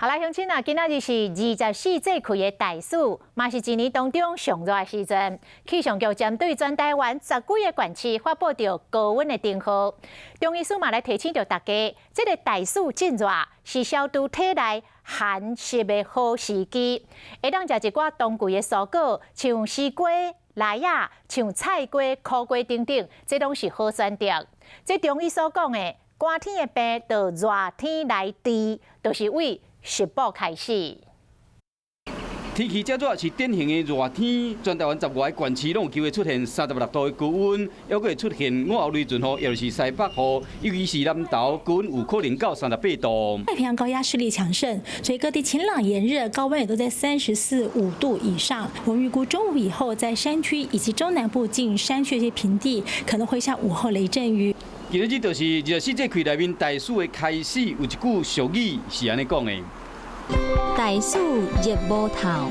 好啦，乡亲啊，今仔日是24届开的大暑，嘛是一年当中上热的时阵。气象局针对全台湾10几个县市发布着高温的警号。中医师嘛来提醒着大家，这个大暑真热是消除体内寒湿的好时机，会当食一寡冬季的蔬果，像西瓜、梨啊，像菜瓜、苦瓜等等，这拢是好选择。这中医所讲的寒天的病，到热天来治，就是为食补开始。天气这热是典型的热天，全台湾10外县市拢有机会出现36度的高温，还会出现午后雷阵雨，尤其是西北雨，尤其是南投高温有可能到38度。太平洋高压势力强盛，所以各地晴朗炎热，高温也都在34、5度以上。我们预估中午以后，在山区以及中南部近山区一些平地，可能会下午后雷阵雨。今日就是24节气内面大暑的开始，有一句俗语是安尼讲的。大暑热无透，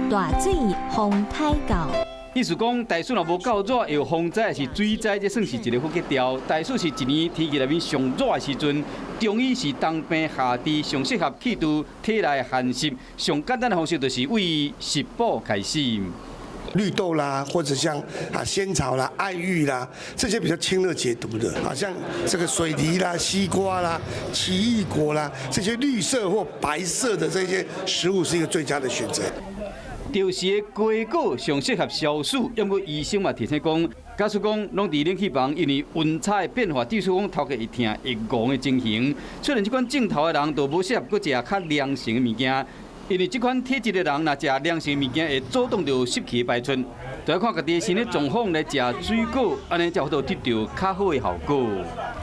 大水风太高。意思讲，大暑若无够热，有风灾是水灾，这算是一个副结调。大暑是一年天气内面上热的时阵，中医是冬病夏治，上适合去除体内寒湿。上简单的方式就是为食补开始。绿豆啦，或者像仙草啦、爱玉啦，这些比较清热解毒的，像这个水梨啦、西瓜啦、奇异果啦，这些绿色或白色的这些食物是一个最佳的选择。潮湿的瓜果上适合消暑，因为医生嘛提醒讲，假使讲拢伫冷气房，因为温差的变化，致使讲头壳会痛、会戆的情形。出现这款症头的人，就无适合搁食较凉性的物件。因为这款体质的人，若食凉性物件，会阻挡到湿气排出。就要看家己身体状况来食水果，安尼才好得到较好的效果。